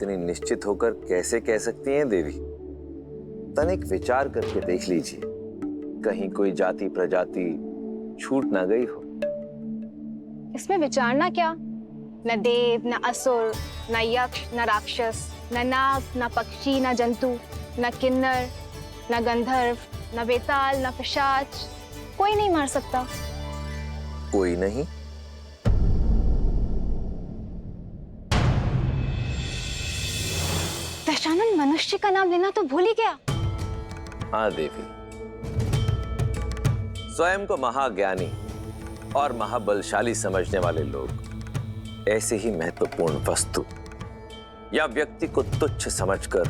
इतनी निश्चित होकर कैसे कह सकती हैं देवी? तनिक विचार करके देख लीजिए, कहीं कोई जाति प्रजाति छूट ना गई हो। इसमें विचारना क्या? न देव, न असुर, न यक्ष, न राक्षस, न नाग, न पक्षी, न जंतु, न किन्नर, न गंधर्व, न बेताल, न पिशाच, कोई नहीं मार सकता। कोई नहीं? दशानन मनुष्य का नाम लेना तो भूल ही गया। हाँ देवी, स्वयं को महाज्ञानी और महाबलशाली समझने वाले लोग ऐसे ही महत्वपूर्ण वस्तु या व्यक्ति को तुच्छ समझकर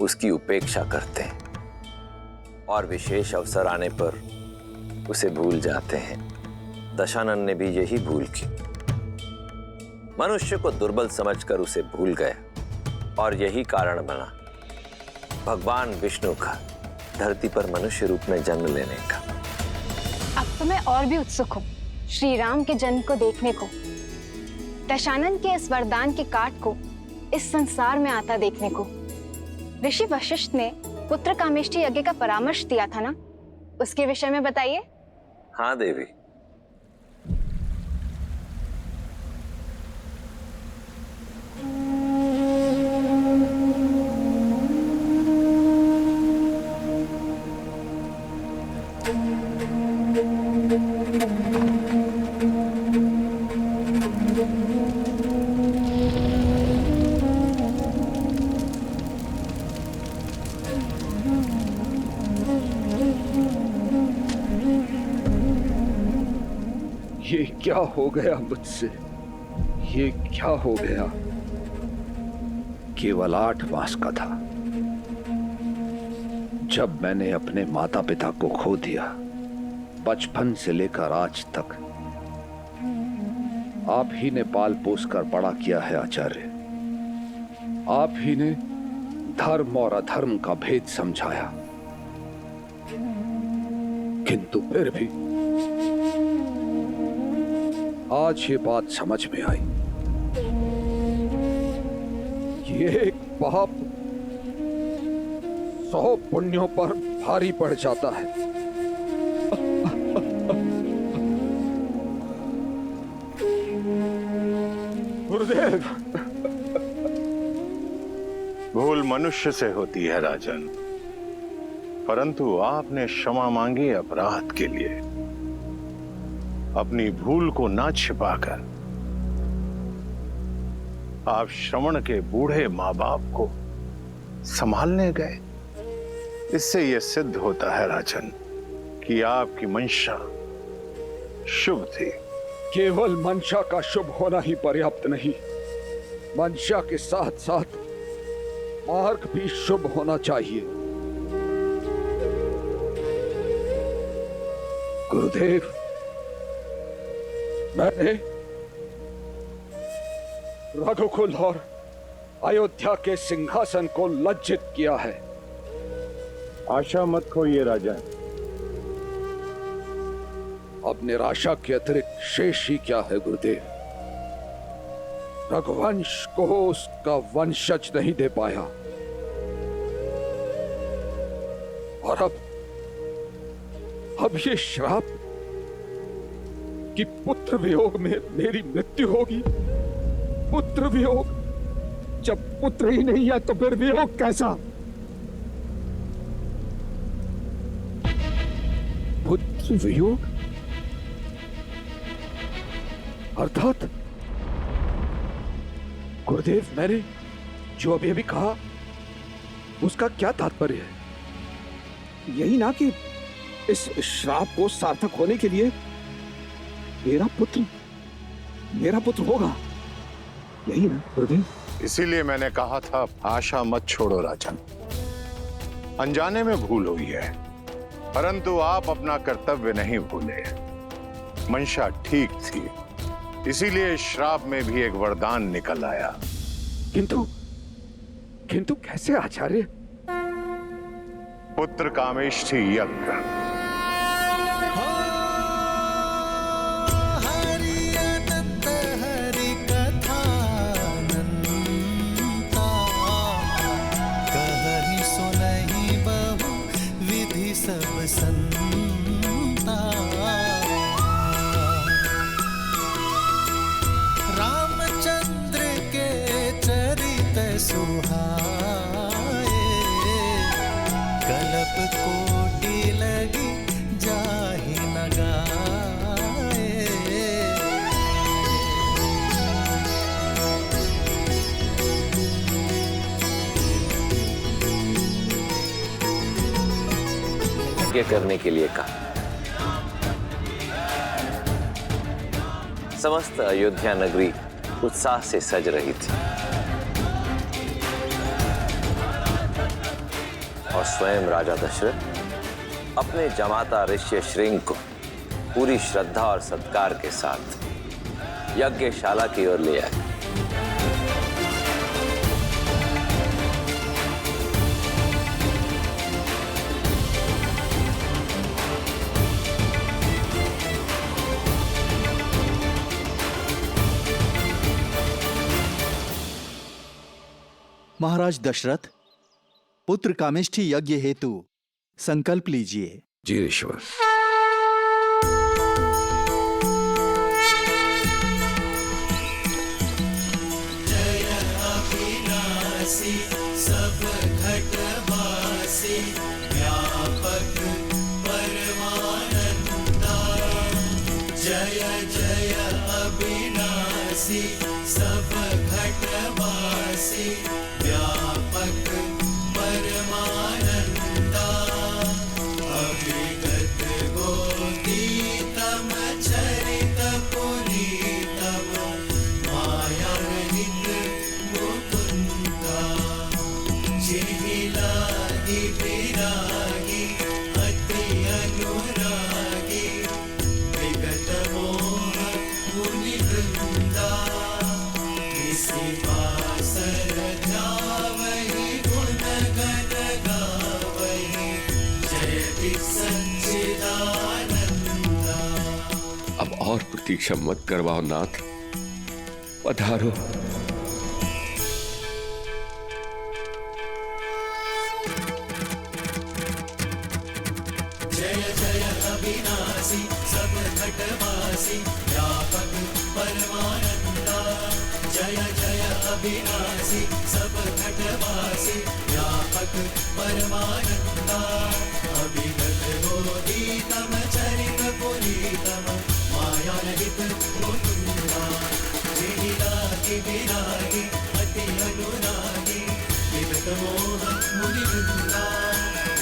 उसकी उपेक्षा करते हैं और विशेष अवसर आने पर उसे भूल जाते हैं। दशानन ने भी यही भूल की। मनुष्य को दुर्बल समझकर उसे भूल गए और यही कारण बना भगवान विष्णु का धरती पर मनुष्य रूप में जन्म लेने का। अब तो मैं और भी उत्सुक हूँ श्री राम के जन्म को देखने को, दशानन के इस वरदान के काट को इस संसार में आता देखने को। ऋषि वशिष्ठ ने पुत्र कामेष्टि यज्ञ का परामर्श दिया था ना, उसके विषय में बताइए। हाँ देवी, ये क्या हो गया मुझसे? ये क्या हो गया? केवल 8 मास का था जब मैंने अपने माता पिता को खो दिया। बचपन से लेकर आज तक आप ही ने पाल पोस कर बड़ा किया है आचार्य। आप ही ने धर्म और अधर्म का भेद समझाया, किंतु फिर भी आज ये बात समझ में आई। ये एक पाप 100 पुण्यों पर भारी पड़ जाता है। गुरुदेव, भूल मनुष्य से होती है राजन, परंतु आपने क्षमा मांगी अपराध के लिए। अपनी भूल को ना छिपाकर आप श्रवण के बूढ़े माँ बाप को संभालने गए। इससे यह सिद्ध होता है राजन कि आपकी मंशा शुभ थी। केवल मंशा का शुभ होना ही पर्याप्त नहीं, मंशा के साथ साथ मार्ग भी शुभ होना चाहिए। गुरुदेव, मैंने रघुकुल और अयोध्या के सिंहासन को लज्जित किया है। आशा मत खोइए राजन। अब निराशा के अतिरिक्त शेष ही क्या है गुरुदेव? रघुवंश को उसका वंशज नहीं दे पाया और अब ये श्राप कि पुत्र वियोग में मेरी मृत्यु होगी। पुत्र वियोग? जब पुत्र ही नहीं है तो फिर वियोग कैसा? पुत्र वियोग अर्थात गुरुदेव, मैंने जो अभी अभी कहा उसका क्या तात्पर्य है? यही ना कि इस श्राप को सार्थक होने के लिए मेरा पुत्र होगा, यही ना गुरुदेव? इसीलिए मैंने कहा था आशा मत छोड़ो राजन। अनजाने में भूल हुई है, परंतु आप अपना कर्तव्य नहीं भूले। मंशा ठीक थी, इसीलिए श्राप में भी एक वरदान निकल आया। किंतु कैसे आचार्य? पुत्र कामेष्टि यज्ञ। हरि अनंत हरि कथा अनंता, ते सुहाए, कलप कोटि लगी जाहि न गाए। यज्ञ करने के लिए कहा। समस्त अयोध्या नगरी उत्साह से सज रही थी और स्वयं राजा दशरथ अपने जमाता ऋष्य श्रृंग को पूरी श्रद्धा और सत्कार के साथ यज्ञशाला की ओर ले आए। महाराज दशरथ, पुत्र कामेष्ठी यज्ञ हेतु संकल्प लीजिए। जी ईश्वर। जय अविनाशी सब घटवासी, व्यापक परमानंदा। जय जय अविनाशी सब घटवासी, व्यापक परमानंदा। अभिगत गोतीतम चरित पुरीतम, मायारहित मुकुंदा। जिहि लागी विरागी अति अनुरागी, विगत मोह मुनि वृंदा। इसी वासर ध्यावहि गुण गण गावहि, जयति सच्चिदानंदा। अब और प्रतीक्षा मत करवाओ नाथ, पधारो। जय जय अविनाशी सब घटवासी, व्यापक परमानंदा। जय जय अविनाशी सब घटवासी, व्यापक परमानंदा। अभिगत गोतीतम चरित पुरीतम, मायारहित मुकुंदा। जिहि लागी विरागी अति अनुरागी, विगत मोह मुनि वृंदा।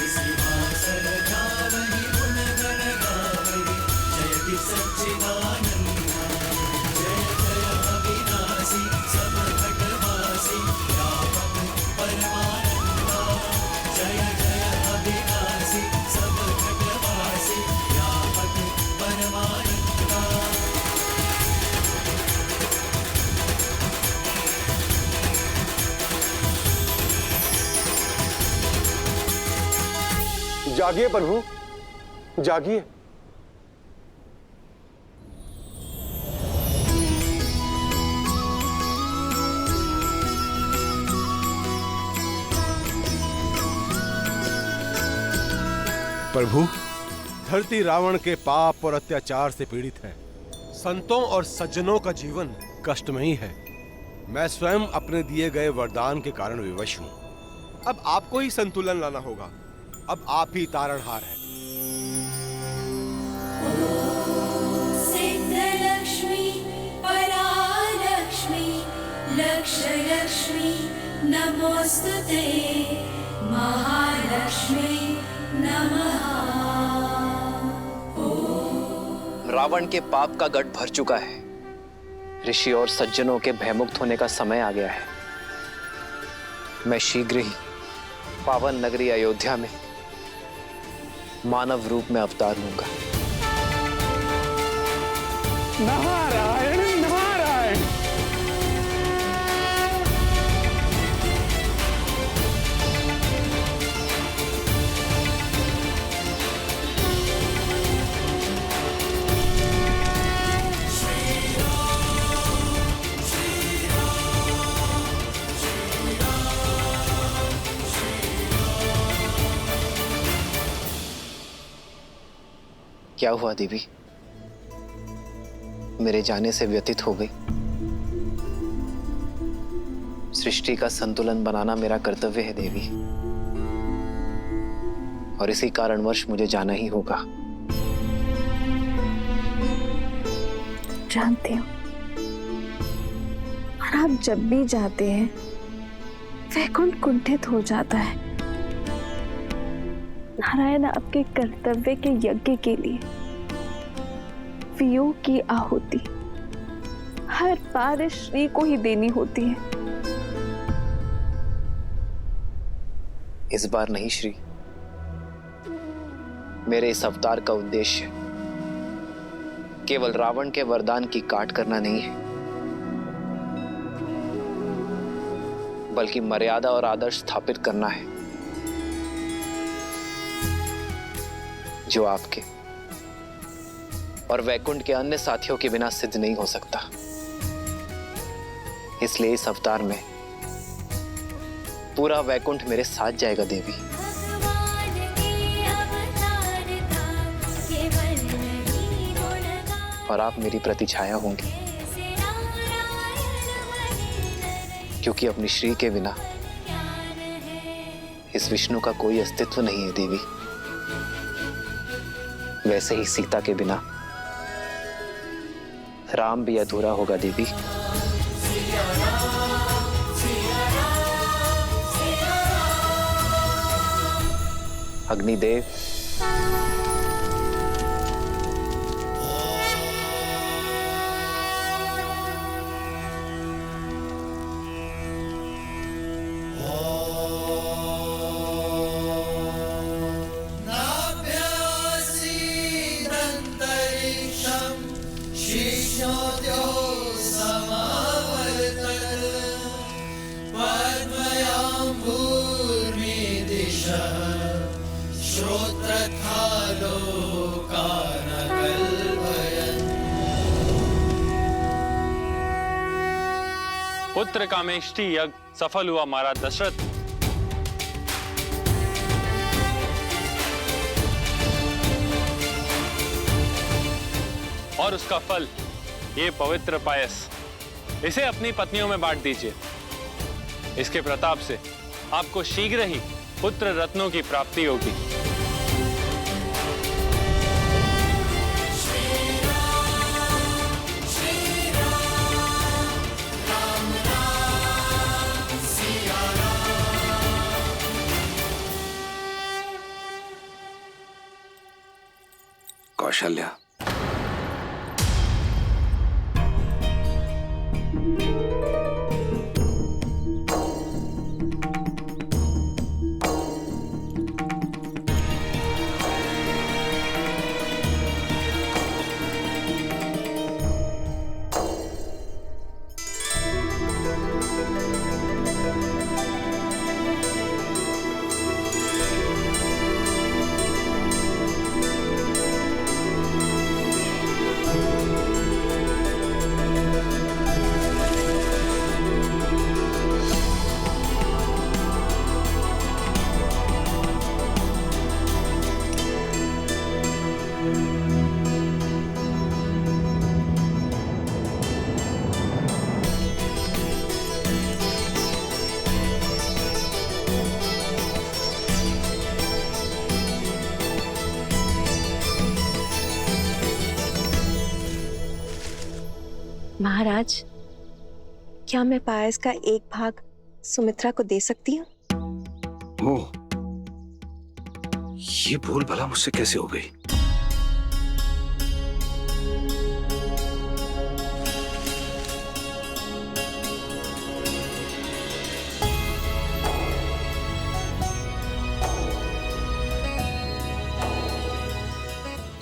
इसी वासर ध्यावहि गुण गण गावहि, जयति सच्चिदानंदा। जय जय अविनाशी सब घटवासी, व्यापक परमानंदा। जय जय अविनाशी सब घटवासी, व्यापक परमानंदा। जागिए प्रभु, जागिए। प्रभु, धरती रावण के पाप और अत्याचार से पीड़ित है। संतों और सज्जनों का जीवन कष्टमयी है। मैं स्वयं अपने दिए गए वरदान के कारण विवश हूं। अब आपको ही संतुलन लाना होगा। अब आप ही तारणहार हैं। सिद्धलक्ष्मी परालक्ष्मी लक्ष्यलक्ष्मी नमोस्तुते, महालक्ष्मी नमः। रावण के पाप का गढ़ भर चुका है। ऋषि और सज्जनों के भयमुक्त होने का समय आ गया है। मैं शीघ्र ही पावन नगरी अयोध्या में मानव रूप में अवतार लूंगा। नारायण नारायण। क्या हुआ देवी, मेरे जाने से व्यथित हो गई? सृष्टि का संतुलन बनाना मेरा कर्तव्य है देवी, और इसी कारणवश मुझे जाना ही होगा। जानती हूँ, और आप जब भी जाते हैं वैकुंठ कुंठित हो जाता है। नारायण आपके कर्तव्य के यज्ञ के लिए वियोग की आहुति हर बार इस श्री को ही देनी होती है। इस बार नहीं श्री, मेरे इस अवतार का उद्देश्य केवल रावण के वरदान की काट करना नहीं है, बल्कि मर्यादा और आदर्श स्थापित करना है जो आपके और वैकुंठ के अन्य साथियों के बिना सिद्ध नहीं हो सकता। इसलिए इस अवतार में पूरा वैकुंठ मेरे साथ जाएगा देवी। और आप मेरी प्रतिछाया होंगी, क्योंकि अपनी श्री के बिना इस विष्णु का कोई अस्तित्व नहीं है देवी। वैसे ही सीता के बिना राम भी अधूरा होगा देवी। अग्निदेव, पुत्र कामेष्टि यज्ञ सफल हुआ महाराज दशरथ। और उसका फल ये पवित्र पायस, इसे अपनी पत्नियों में बांट दीजिए। इसके प्रताप से आपको शीघ्र ही पुत्र रत्नों की प्राप्ति होगी। कौशल्या, महाराज, क्या मैं पायस का एक भाग सुमित्रा को दे सकती हूँ? ओह, ये भूल भला मुझसे कैसे हो गई?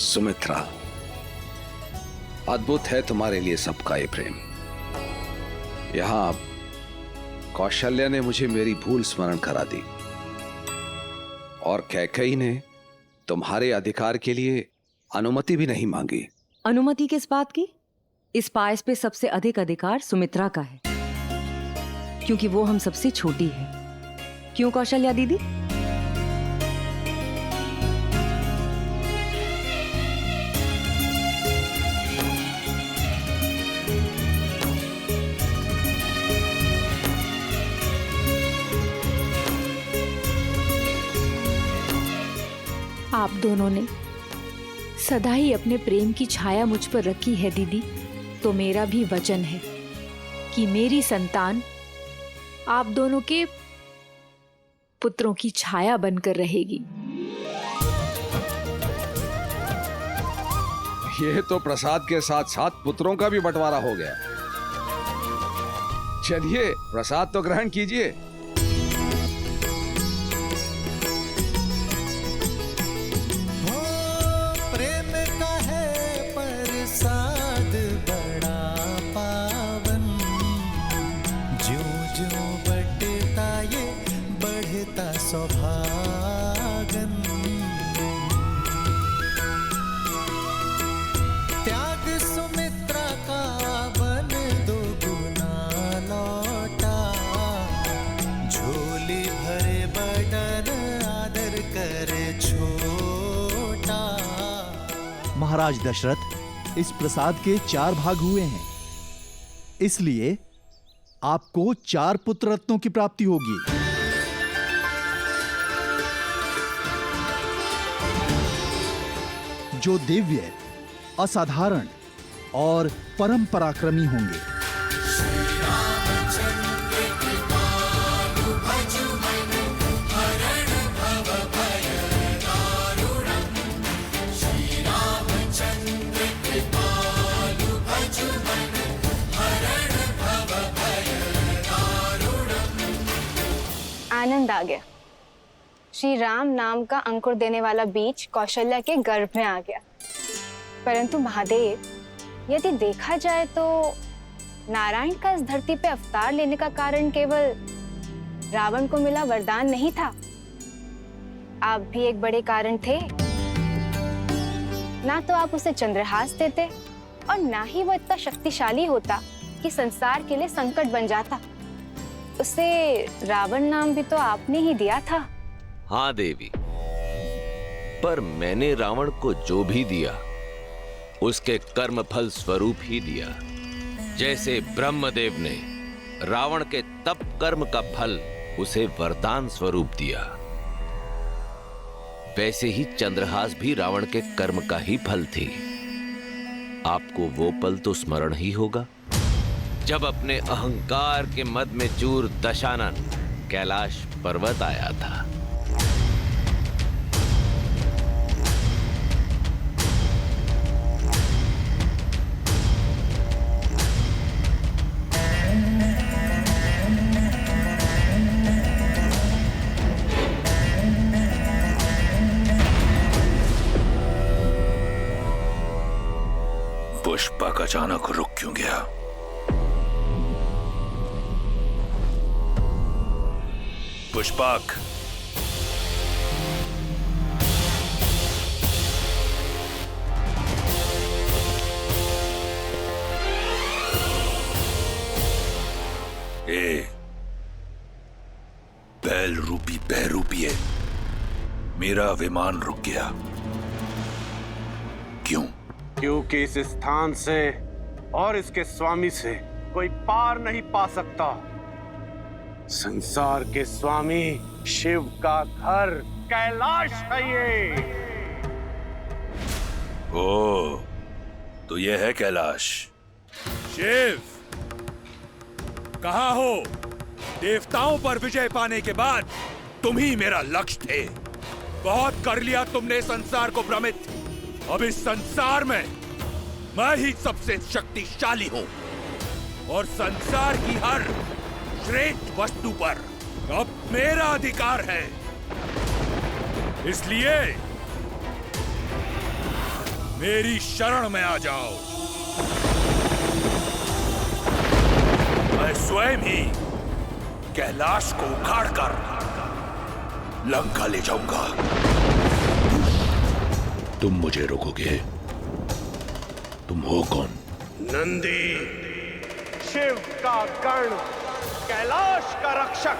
सुमित्रा, अद्भुत है तुम्हारे लिए सबका ये प्रेम। यहां कौशल्या ने मुझे मेरी भूल स्मरण करा दी और कैकेयी ने तुम्हारे अधिकार के लिए अनुमति भी नहीं मांगी। अनुमति किस बात की? इस पायस पे सबसे अधिक अधिकार सुमित्रा का है, क्योंकि वो हम सबसे छोटी है। क्यों कौशल्या दीदी? आप दोनों ने सदा ही अपने प्रेम की छाया मुझ पर रखी है दीदी, तो मेरा भी वचन है कि मेरी संतान आप दोनों के पुत्रों की छाया बनकर रहेगी। ये तो प्रसाद के साथ साथ पुत्रों का भी बंटवारा हो गया। चलिए प्रसाद तो ग्रहण कीजिए। प्रेम का है प्रसाद बड़ा पावन, ज्यों ज्यों बटता ये बढ़ता सौभागन। त्याग सुमित्रा का बन दो गुना लौटा, झोली भरे बदन आदर करे छोटा। महाराज दशरथ, इस प्रसाद के 4 भाग हुए हैं, इसलिए आपको 4 पुत्र रत्नों की प्राप्ति होगी। जो दिव्य, असाधारण और परम पराक्रमी होंगे। आनंद आ गया। श्री राम नाम का अंकुर देने वाला बीज कौशल्या के गर्भ में आ गया। परंतु महादेव, यदि देखा जाए तो नारायण का इस धरती पे अवतार लेने का कारण केवल रावण को मिला वरदान नहीं था। आप भी एक बड़े कारण थे। ना तो आप उसे चंद्रहास देते और ना ही वो इतना शक्तिशाली होता कि संसार के लिए संकट बन जाता। उसे रावण नाम भी तो आपने ही दिया था। हाँ देवी, पर मैंने रावण को जो भी दिया उसके कर्म फल स्वरूप ही दिया। जैसे ब्रह्मदेव ने रावण के तप कर्म का फल उसे वरदान स्वरूप दिया, वैसे ही चंद्रहास भी रावण के कर्म का ही फल थी। आपको वो पल तो स्मरण ही होगा जब अपने अहंकार के मद में चूर दशानन कैलाश पर्वत आया था। पुष्पक अचानक रुक क्यों गया? पुष्पक, बैल रूपी बहरूपिए, मेरा विमान रुक गया। क्यों? क्योंकि इस स्थान से और इसके स्वामी से कोई पार नहीं पा सकता। संसार के स्वामी शिव का घर कैलाश है ये। ओ, तो ये है कैलाश। शिव, कहाँ हो? देवताओं पर विजय पाने के बाद तुम ही मेरा लक्ष्य थे। बहुत कर लिया तुमने संसार को भ्रमित। अब इस संसार में मैं ही सबसे शक्तिशाली हूं और संसार की हर श्रेष्ठ वस्तु पर अब मेरा अधिकार है। इसलिए मेरी शरण में आ जाओ। मैं स्वयं ही कैलाश को उखाड़कर लंका ले जाऊंगा। तुम मुझे रोकोगे? तुम हो कौन? नंदी, शिव का गण, कैलाश का रक्षक।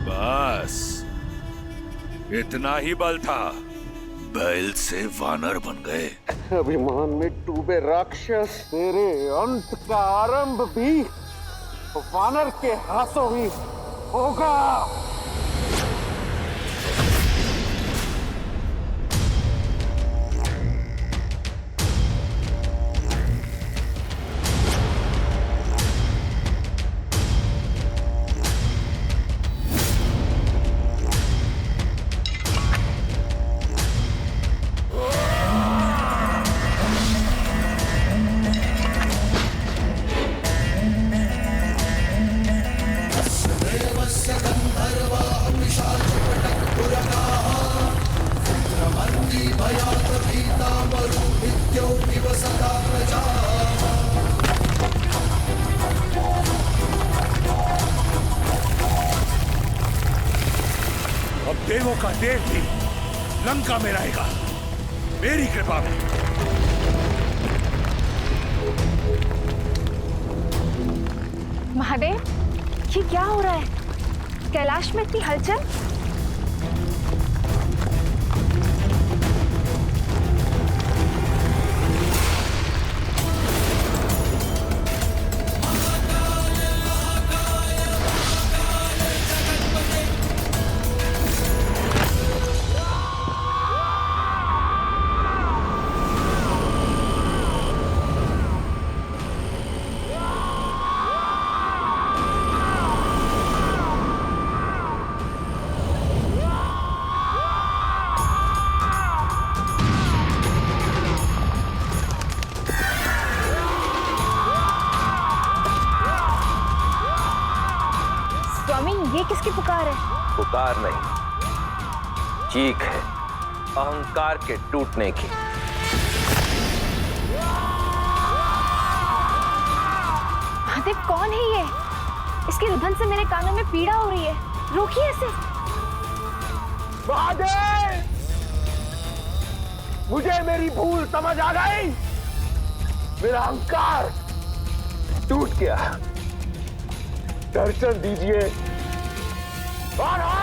बस इतना ही बल था? बैल से वानर बन गए। अभिमान में डूबे राक्षस, तेरे अंत का आरंभ भी वानर के हाथों ही होगा। अब देवों का देव भी लंका में रहेगा, मेरी कृपा में। महादेव, ये क्या हो रहा है? कैलाश में इतनी हलचल? ये किसकी पुकार है? पुकार नहीं, चीख है अहंकार के टूटने की। महादेव, कौन है ये? इसके रुदन से मेरे कानों में पीड़ा हो रही है। रोकिए इसे। महादेव, मुझे मेरी भूल समझ आ गई। मेरा अहंकार टूट गया। दर्शन दीजिए। महादेव,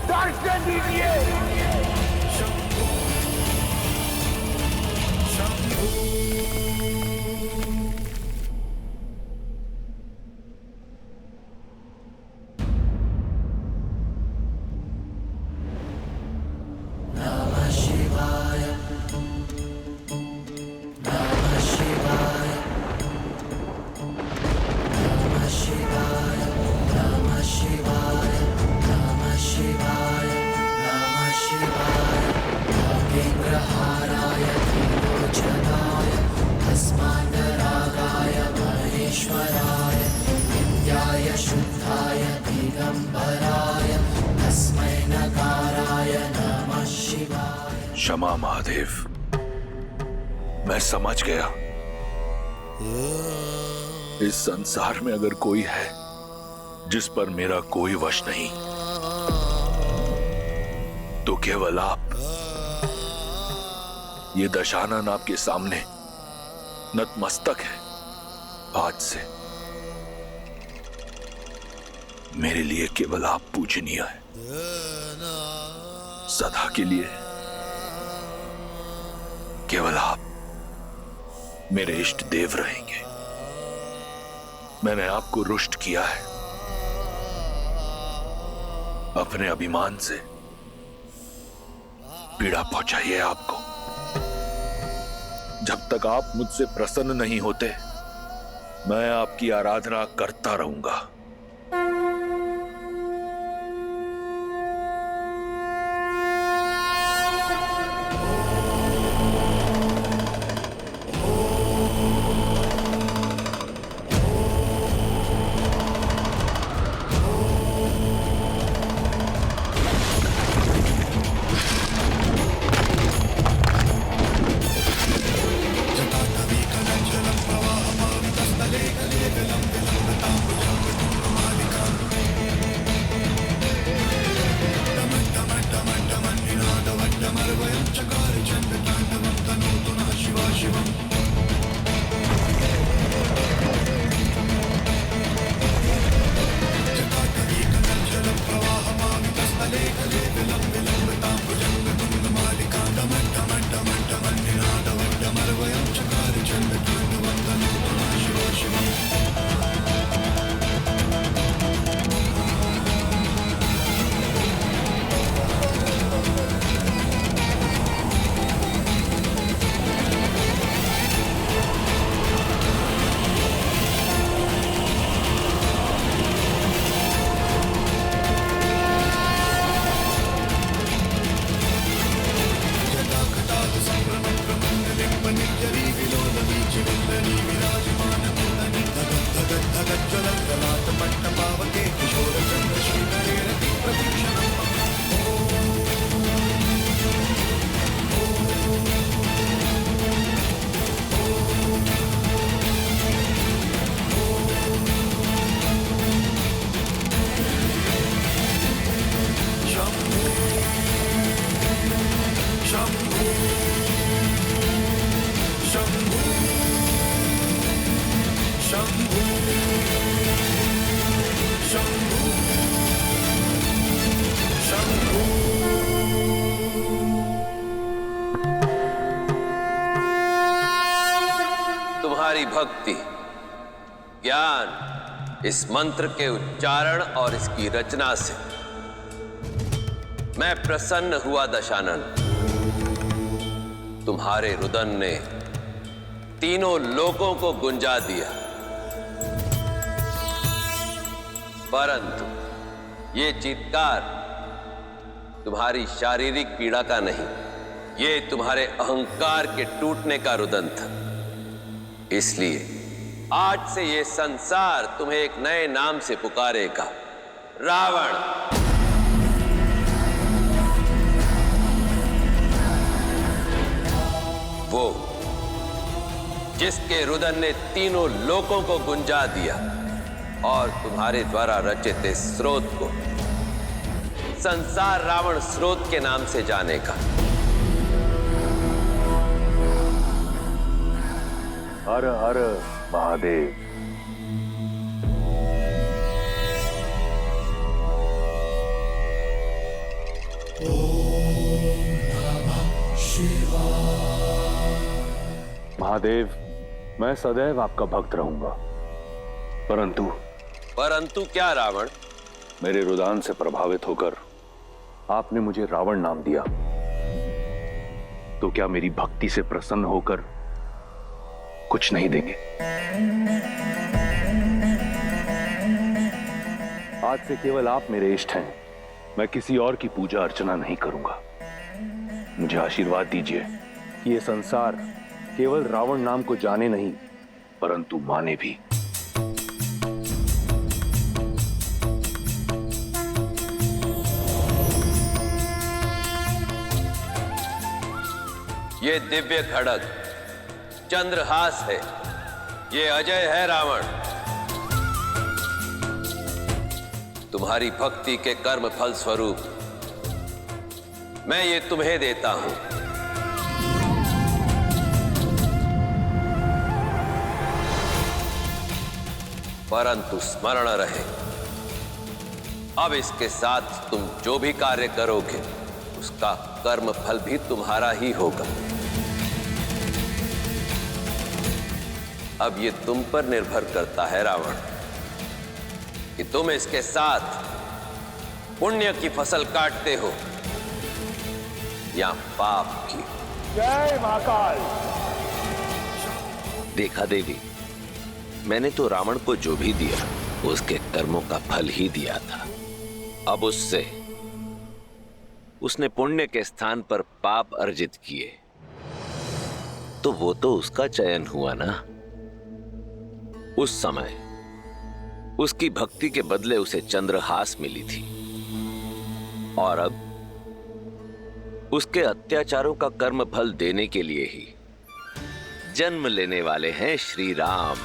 दर्शन दीजिए। नमः शिवाय, नमः शिवाय, नमः शिवाय, नमः शिवाय, नमः शिवाय, नमः शिवाय, नागेन्द्रहाराय त्रिलोचनाय अस्माकरागाय महेश्वराय नित्याय शुद्धाय दिगंबराय तस्मै नकाराय नमः शिवाय। क्षमा महादेव, मैं समझ गया। इस संसार में अगर कोई है जिस पर मेरा कोई वश नहीं, तो केवल आप। ये दशानन आपके सामने नतमस्तक है। आज से मेरे लिए केवल आप पूजनीय है। सदा के लिए केवल आप मेरे इष्ट देव रहेंगे। मैंने आपको रुष्ट किया है, अपने अभिमान से पीड़ा पहुंचाई है आपको। जब तक आप मुझसे प्रसन्न नहीं होते, मैं आपकी आराधना करता रहूंगा। भक्ति, ज्ञान, इस मंत्र के उच्चारण और इसकी रचना से मैं प्रसन्न हुआ दशानन। तुम्हारे रुदन ने तीनों लोकों को गुंजा दिया, परंतु ये चीत्कार तुम्हारी शारीरिक पीड़ा का नहीं, ये तुम्हारे अहंकार के टूटने का रुदन था। इसलिए आज से ये संसार तुम्हें एक नए नाम से पुकारेगा, रावण। वो जिसके रुदन ने तीनों लोकों को गुंजा दिया और तुम्हारे द्वारा रचित इस स्रोत को संसार रावण स्रोत के नाम से जानेगा। हर हर महादेव। महादेव, मैं सदैव आपका भक्त रहूंगा, परंतु क्या रावण? मेरे रुदान से प्रभावित होकर आपने मुझे रावण नाम दिया, तो क्या मेरी भक्ति से प्रसन्न होकर कुछ नहीं देंगे? आज से केवल आप मेरे इष्ट हैं, मैं किसी और की पूजा अर्चना नहीं करूंगा। मुझे आशीर्वाद दीजिए कि ये संसार केवल रावण नाम को जाने नहीं, परंतु माने भी। ये दिव्य खड़ग चंद्रहास है, ये अजय है रावण। तुम्हारी भक्ति के कर्म फल स्वरूप मैं ये तुम्हें देता हूं। परंतु स्मरण रहे, अब इसके साथ तुम जो भी कार्य करोगे उसका कर्म फल भी तुम्हारा ही होगा। अब ये तुम पर निर्भर करता है रावण कि तुम इसके साथ पुण्य की फसल काटते हो या पाप की। जय महाकाल। देखा देवी, मैंने तो रावण को जो भी दिया उसके कर्मों का फल ही दिया था। अब उसने पुण्य के स्थान पर पाप अर्जित किए, तो वो तो उसका चयन हुआ ना। उस समय उसकी भक्ति के बदले उसे चंद्रहास मिली थी, और अब उसके अत्याचारों का कर्म फल देने के लिए ही जन्म लेने वाले हैं श्री राम।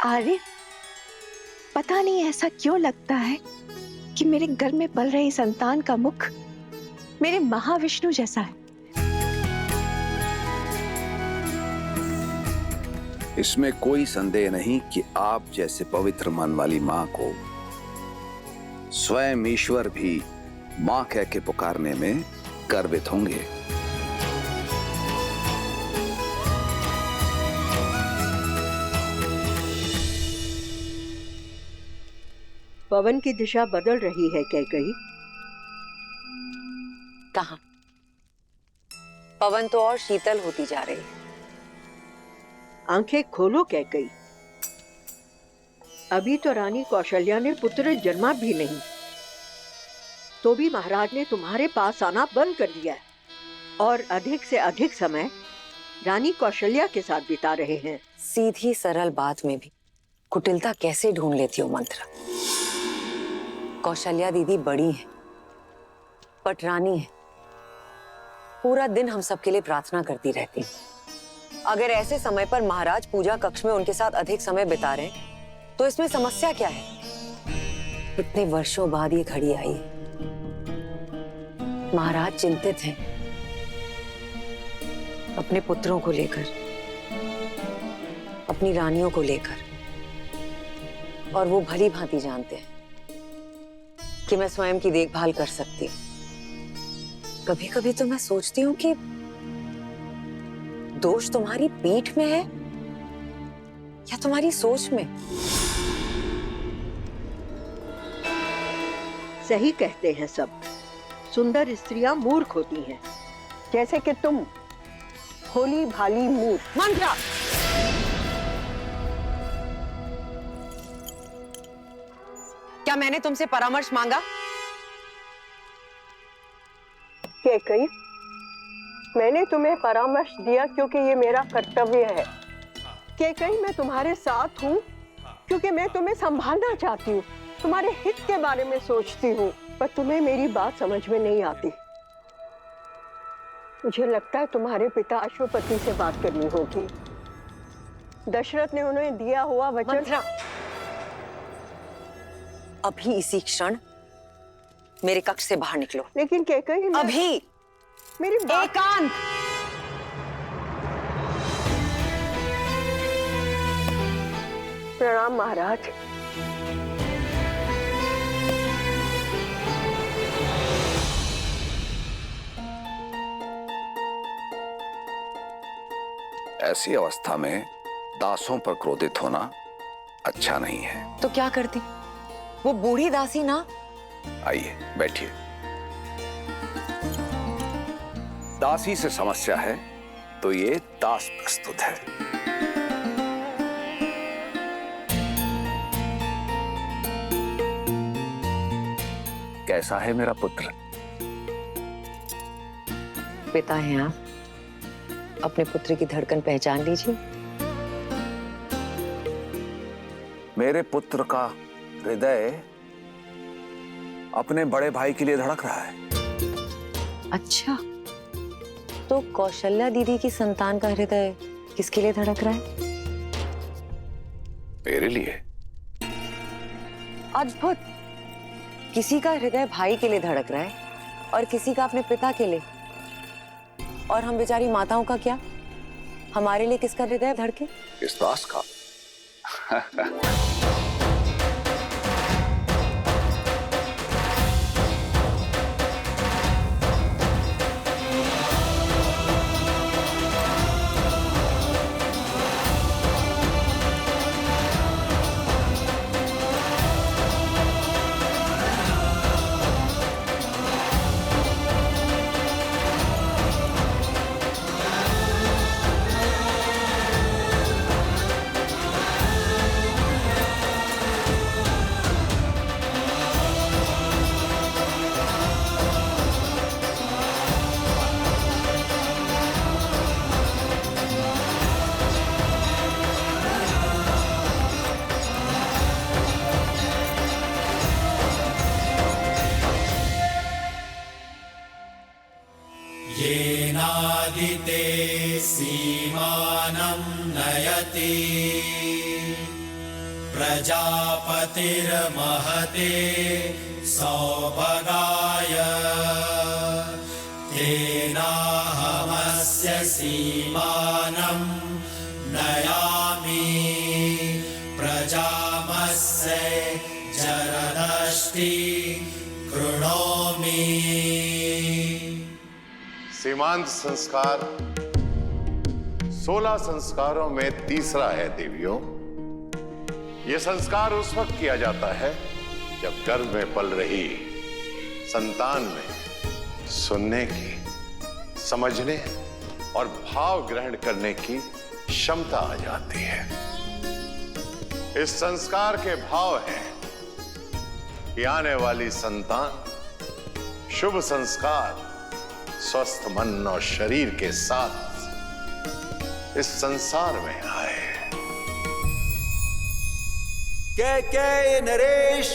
आर्य, पता नहीं ऐसा क्यों लगता है कि मेरे घर में पल रही संतान का मुख मेरे महाविष्णु जैसा है। इसमें कोई संदेह नहीं कि आप जैसे पवित्र मन वाली मां को स्वयं ईश्वर भी मां कह के पुकारने में गर्वित होंगे। पवन की दिशा बदल रही है कैकई। कहाँ? पवन तो और शीतल होती जा रही है। आंखें खोलो कैकई। अभी तो रानी कौशल्या ने पुत्र जन्मा भी नहीं, तो भी महाराज ने तुम्हारे पास आना बंद कर दिया है और अधिक से अधिक समय रानी कौशल्या के साथ बिता रहे हैं। सीधी सरल बात में भी कुटिलता कैसे ढूंढ लेती हो मंत्र। कौशल्या दीदी बड़ी है, पटरानी है, पूरा दिन हम सबके लिए प्रार्थना करती रहती। अगर ऐसे समय पर महाराज पूजा कक्ष में उनके साथ अधिक समय बिता रहे हैं, तो इसमें समस्या क्या है? इतने वर्षों बाद ये घड़ी आई है। महाराज चिंतित हैं अपने पुत्रों को लेकर, अपनी रानियों को लेकर, और वो भली भांति जानते हैं कि मैं स्वयं की देखभाल कर सकती। कभी कभी तो मैं सोचती हूँ कि दोष तुम्हारी पीठ में है या तुम्हारी सोच में। सही कहते हैं सब, सुंदर स्त्रियां मूर्ख होती हैं, जैसे कि तुम भोली भाली मूर्ख। मंत्रा, क्या मैंने तुमसे परामर्श मांगा? कैकेयी, मैंने तुम्हें परामर्श दिया क्योंकि ये मेरा कर्तव्य है। कैकेयी, मैं तुम्हारे साथ हूँ क्योंकि मैं तुम्हें संभालना चाहती हूँ, तुम्हारे हित के बारे में सोचती हूँ, पर तुम्हें मेरी बात समझ में नहीं आती। मुझे लगता है तुम्हारे पिता अश्वपति से बात करनी होगी। दशरथ ने उन्हें दिया हुआ वचन। मंत्रा, अभी इसी क्षण मेरे कक्ष से बाहर निकलो। लेकिन कैकेयी, अभी मेरी एकांत। प्रणाम महाराज। ऐसी अवस्था में दासों पर क्रोधित होना अच्छा नहीं है। तो क्या करती? वो बूढ़ी दासी ना। आइए बैठिए। दासी से समस्या है तो ये दास प्रस्तुत है। कैसा है मेरा पुत्र? पिता हैं आप, अपने पुत्र की धड़कन पहचान लीजिए। मेरे पुत्र का हृदय अपने बड़े भाई के लिए धड़क रहा है। अच्छा, तो कौशल्या दीदी की संतान का हृदय किसके लिए धड़क रहा है? मेरे लिए। अद्भुत। किसी का हृदय भाई के लिए धड़क रहा है और किसी का अपने पिता के लिए। और हम बेचारी माताओं का क्या? हमारे लिए किसका हृदय धड़के? इस दास का। येनादिते सीमानं नयति प्रजापतिर्महते सौभगाय तेनाहमस्य सीमानं नयामि प्रजामस्य जरदष्टि कृणोमि। सीमांत संस्कार 16 संस्कारों में तीसरा है देवियों। यह संस्कार उस वक्त किया जाता है जब गर्भ में पल रही संतान में सुनने की, समझने और भाव ग्रहण करने की क्षमता आ जाती है। इस संस्कार के भाव हैं कि आने वाली संतान शुभ संस्कार, स्वस्थ मन और शरीर के साथ इस संसार में आए। कैकेयी नरेश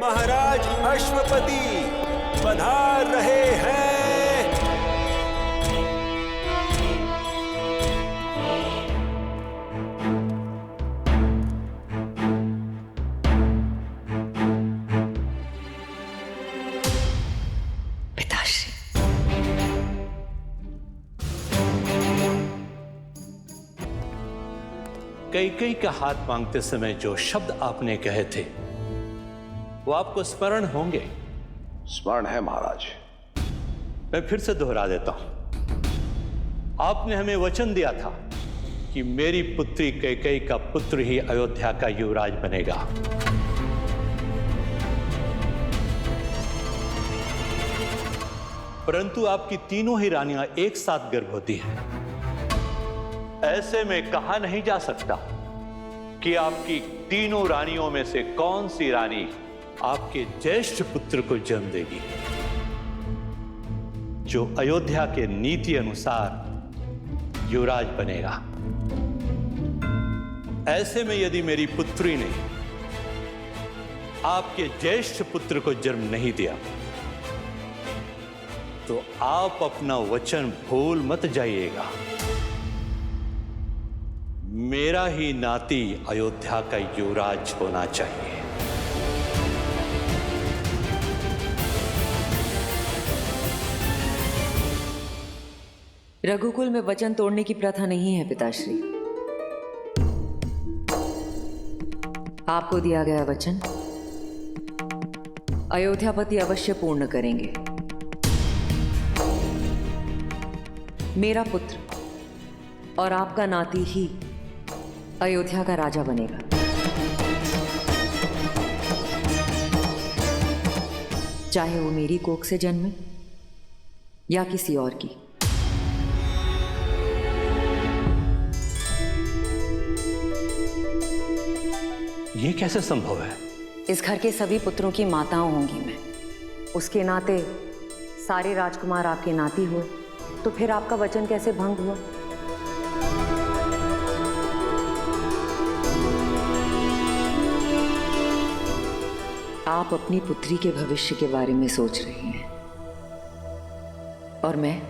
महाराज अश्वपति पधार रहे हैं। पिताश्री, कैकेयी का हाथ मांगते समय जो शब्द आपने कहे थे वो आपको स्मरण होंगे। स्मरण है महाराज। मैं फिर से दोहरा देता हूं, आपने हमें वचन दिया था कि मेरी पुत्री कैकेयी का पुत्र ही अयोध्या का युवराज बनेगा। परंतु आपकी तीनों ही रानियां एक साथ गर्भवती हैं। ऐसे में कहा नहीं जा सकता कि आपकी तीनों रानियों में से कौन सी रानी आपके ज्येष्ठ पुत्र को जन्म देगी, जो अयोध्या के नीति अनुसार युवराज बनेगा। ऐसे में यदि मेरी पुत्री ने आपके ज्येष्ठ पुत्र को जन्म नहीं दिया तो आप अपना वचन भूल मत जाइएगा। मेरा ही नाती अयोध्या का युवराज होना चाहिए। रघुकुल में वचन तोड़ने की प्रथा नहीं है पिताश्री। आपको दिया गया वचन अयोध्यापति अवश्य पूर्ण करेंगे। मेरा पुत्र और आपका नाती ही अयोध्या का राजा बनेगा। चाहे वो मेरी कोख से जन्मे या किसी और की। ये कैसे संभव है? इस घर के सभी पुत्रों की माताओं होंगी मैं। उसके नाते सारे राजकुमार आपके नाती हुए, तो फिर आपका वचन कैसे भंग हुआ? आप अपनी पुत्री के भविष्य के बारे में सोच रही हैं और मैं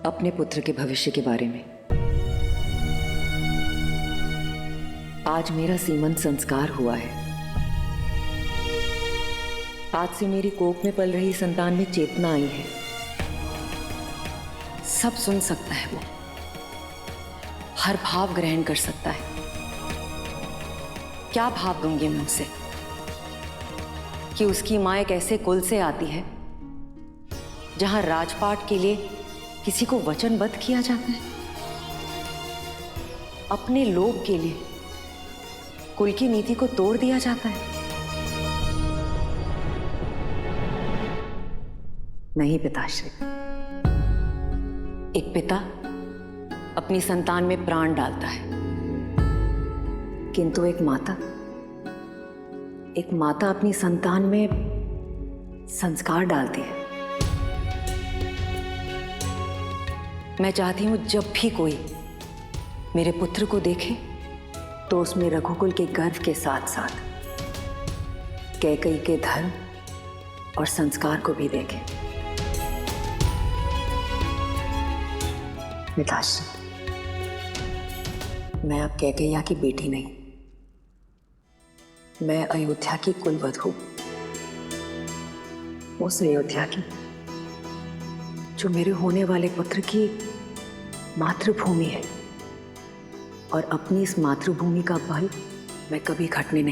अपने पुत्र के भविष्य के बारे में। आज मेरा सीमंत संस्कार हुआ है। आज से मेरी कोख में पल रही संतान में चेतना आई है। सब सुन सकता है वो, हर भाव ग्रहण कर सकता है। क्या भाव दूंगी मैं उसे कि उसकी मां एक ऐसे कुल से आती है जहां राजपाट के लिए किसी को वचनबद्ध किया जाता है। अपने लोभ के लिए कुल की नीति को तोड़ दिया जाता है। नहीं पिताश्री, एक पिता अपनी संतान में प्राण डालता है, किंतु एक माता अपनी संतान में संस्कार डालती है। मैं चाहती हूं जब भी कोई मेरे पुत्र को देखे तो उसमें रघुकुल के गर्व के साथ साथ कैकेयी के धर्म और संस्कार को भी देखे। पिताश्री, मैं अब कैकेयी की बेटी नहीं, मैं अयोध्या की कुलवधू, उस अयोध्या की जो मेरे होने वाले पुत्र की मातृभूमि है। और अपनी इस मातृभूमि का बल मैं कभी घटने नहीं